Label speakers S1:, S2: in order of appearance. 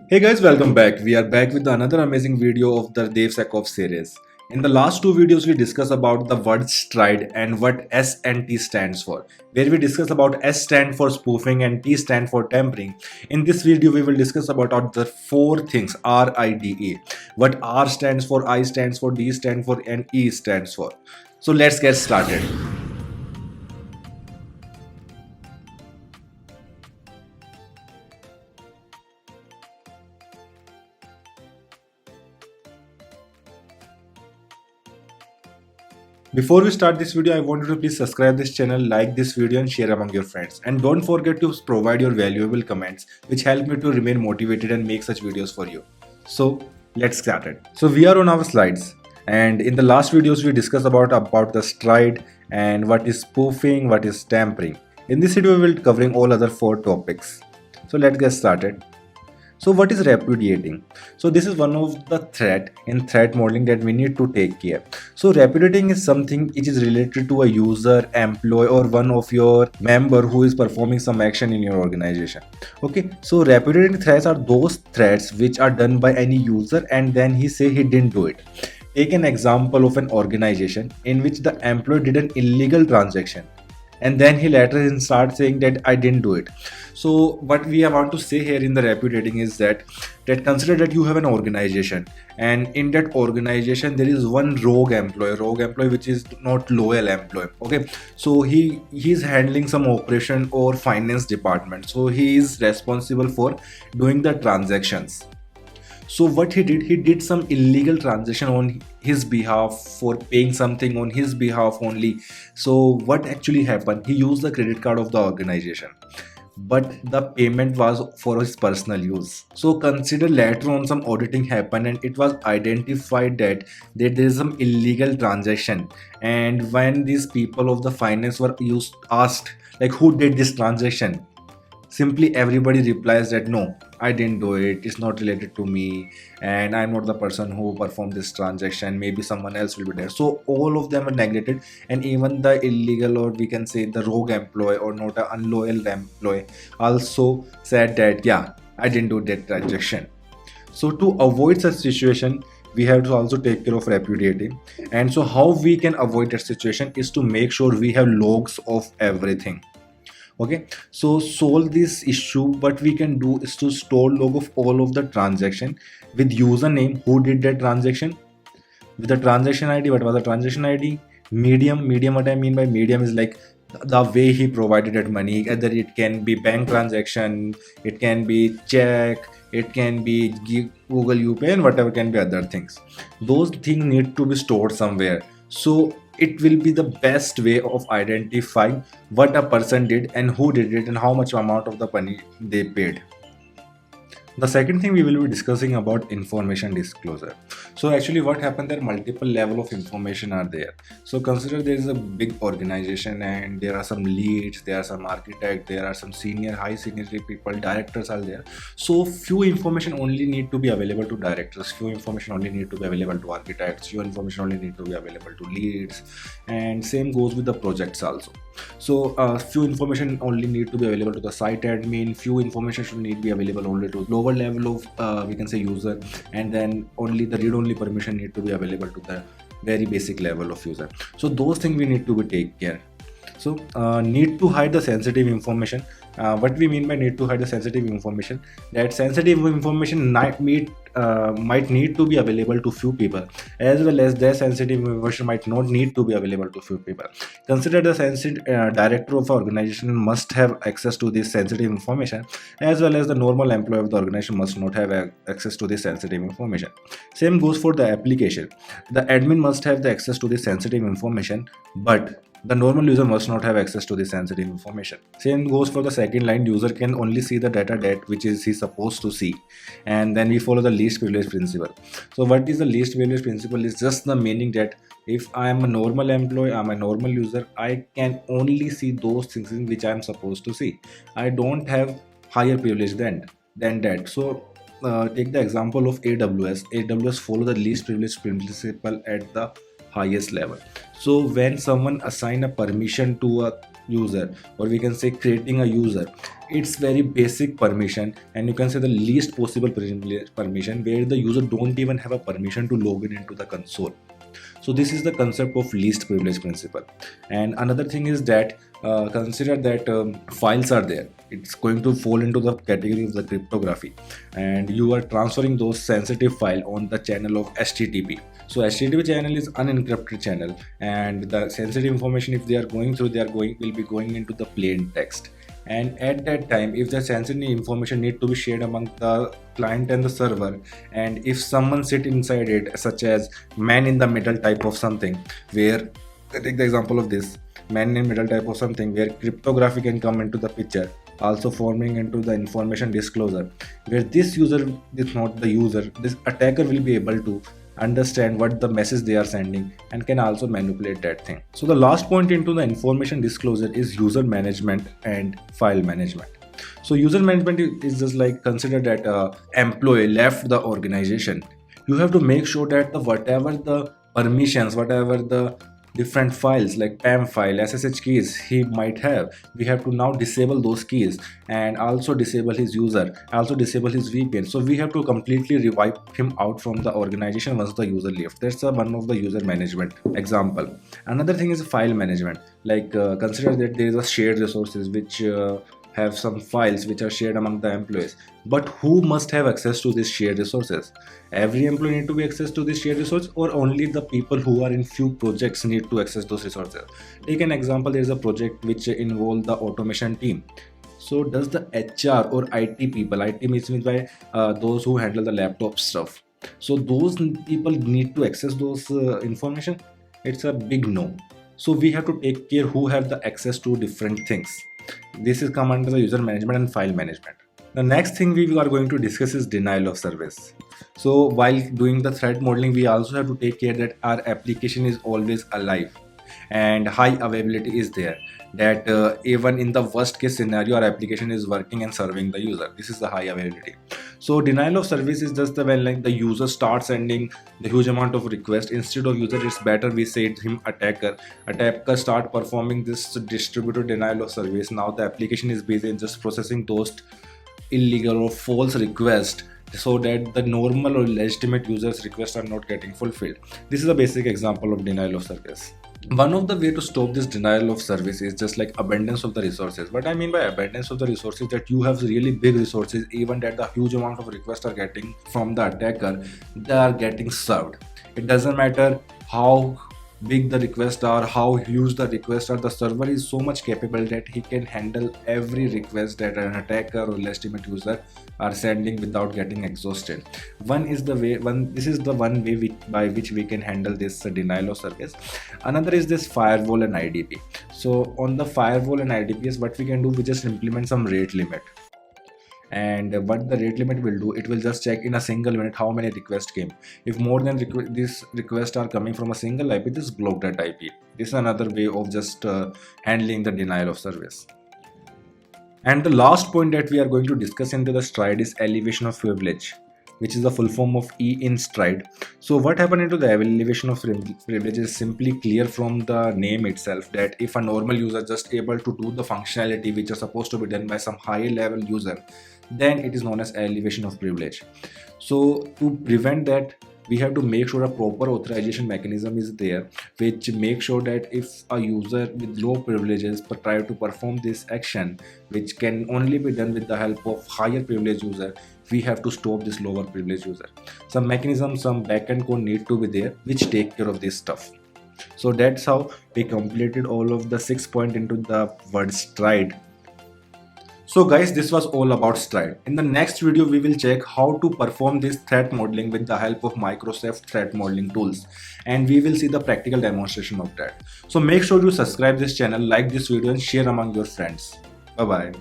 S1: Hey guys, welcome back. We are back with another amazing video of the DevSecOps series. In the last two videos, we discussed about the word stride and what S and T stands for. Where we discuss about S stand for spoofing and T stand for tampering. In this video, we will discuss about the four things RIDE. What R stands for, I stands for, D stands for, and E stands for. So let's get started. Before we start this video, I want you to please subscribe this channel, like this video and share among your friends. And don't forget to provide your valuable comments which help me to remain motivated and make such videos for you. So let's start it. So we are on our slides, and in the last videos we discussed about the stride and what is spoofing, what is tampering. In this video we will covering all other four topics. So let's get started. So what is repudiating? So this is one of the threat in threat modeling that we need to take care. So repudiating is something which is related to a user, employee or one of your member who is performing some action in your organization. Okay, so repudiating threats are those threats which are done by any user and then he say he didn't do it. Take an example of an organization in which the employee did an illegal transaction and then he later start saying that I didn't do it. So what we want to say here in the repudiating is that consider that you have an organization, and in that organization there is one rogue employee which is not loyal employee. Okay, so he's handling some operation or finance department, so he is responsible for doing the transactions. So what he did some illegal transaction on his behalf for paying something on his behalf only. So what actually happened, he used the credit card of the organization, but the payment was for his personal use. So consider later on some auditing happened and it was identified that there is some illegal transaction, and when these people of the finance were asked like who did this transaction, simply everybody replies that no, I didn't do it, it's not related to me, and I'm not the person who performed this transaction, maybe someone else will be there. So all of them are neglected, and even the illegal, or we can say the rogue employee or not an unloyal employee, also said that yeah, I didn't do that transaction. So to avoid such situation, we have to also take care of repudiating. And so how we can avoid that situation is to make sure we have logs of everything. Okay, so solve this issue. What we can do is to store log of all of the transaction with username, who did that transaction, with the transaction id, what was the transaction id, medium, what I mean by medium is like the way he provided that money, either it can be bank transaction, it can be check, it can be Google UPay, and whatever can be other things. Those things need to be stored somewhere, so it will be the best way of identifying what a person did and who did it and how much amount of the money they paid. The second thing we will be discussing about information disclosure. So actually what happened, there multiple level of information are there. So consider there is a big organization and there are some leads, there are some architects, there are some high senior people, directors are there. So few information only need to be available to directors, few information only need to be available to architects, few information only need to be available to leads, and same goes with the projects also. So few information only need to be available to the site admin, few information should need to be available only to lower level of we can say user, and then only the read-only permission need to be available to the very basic level of user. So those things we need to be take care. So need to hide the sensitive information. What we mean by need to hide the sensitive information, that sensitive information might need to be available to few people, as well as their sensitive information might not need to be available to few people. Consider the sensitive director of the organization must have access to this sensitive information, as well as the normal employee of the organization must not have access to this sensitive information. Same goes for the application. The admin must have the access to this sensitive information, but the normal user must not have access to the sensitive information. Same goes for the second line. User can only see the data that which is he supposed to see, and then we follow the least privilege principle. So what is the least privilege principle? Is just the meaning that if I am a normal employee, I'm a normal user, I can only see those things in which I am supposed to see. I don't have higher privilege than that. So take the example of AWS. AWS follow the least privilege principle at the highest level. So when someone assign a permission to a user, or we can say creating a user, It's very basic permission, and you can say the least possible permission, where the user don't even have a permission to log in into the console. So this is the concept of least privilege principle. And another thing is that consider that files are there. It's going to fall into the category of the cryptography, and you are transferring those sensitive file on the channel of HTTP. So HTTP channel is unencrypted channel, and the sensitive information, if they are going through, will be going into the plain text. And at that time, if the sensitive information need to be shared among the client and the server, and if someone sit inside it, such as man in the middle type of something, where take the example of this man in middle type of something, where cryptography can come into the picture, also forming into the information disclosure, where this user is not the user, this attacker will be able to understand what the message they are sending and can also manipulate that thing. So the last point into the information disclosure is user management and file management. So user management is just like, consider that employee left the organization. You have to make sure that whatever the permissions, whatever the different files like PAM file, SSH keys he might have, we have to now disable those keys, and also disable his user, also disable his VPN. So we have to completely revive him out from the organization once the user left. That's one of the user management example. Another thing is file management. Like consider that there is a shared resources which have some files which are shared among the employees, but who must have access to these shared resources? Every employee need to be access to this shared resource, or only the people who are in few projects need to access those resources? Take an example, there is a project which involve the automation team. So does the HR or IT people, IT means by those who handle the laptop stuff, so those people need to access those information? It's a big no. So we have to take care who have the access to different things. This is come under the user management and file management. The next thing we are going to discuss is denial of service. So while doing the threat modeling, we also have to take care that our application is always alive and high availability is there, that even in the worst case scenario our application is working and serving the user. This is the high availability. So denial of service is just the when like the user starts sending the huge amount of request, instead of user, it's better we say him attacker start performing this distributed denial of service. Now the application is busy in just processing those illegal or false requests, so that the normal or legitimate users requests are not getting fulfilled. This is a basic example of denial of service. One of the way to stop this denial of service is just like abundance of the resources. What I mean by abundance of the resources, that you have really big resources, even that the huge amount of requests are getting from the attacker, they are getting served. It doesn't matter how big the requests are, how huge the requests are, the server is so much capable that he can handle every request that an attacker or legitimate user are sending without getting exhausted. This is the one way by which we can handle this denial of service. Another is this firewall and IDP. So on the firewall and IDPs, what we can do, we just implement some rate limit. And what the rate limit will do, it will just check in a single minute how many requests came. If more than these requests are coming from a single IP, just block that IP. This is another way of just handling the denial of service. And the last point that we are going to discuss into the stride is elevation of privilege, which is the full form of E in stride. So what happened into the elevation of privilege is simply clear from the name itself, that if a normal user just able to do the functionality which is supposed to be done by some higher level user, then it is known as elevation of privilege. So to prevent that, we have to make sure a proper authorization mechanism is there, which makes sure that if a user with low privileges try to perform this action, which can only be done with the help of higher privilege user, we have to stop this lower privilege user. Some mechanism, some backend code need to be there which take care of this stuff. So that's how we completed all of the 6 points into the word stride. So guys, this was all about stride. In the next video, we will check how to perform this threat modeling with the help of Microsoft threat modeling tools, and we will see the practical demonstration of that. So make sure you subscribe this channel, like this video and share among your friends. Bye bye.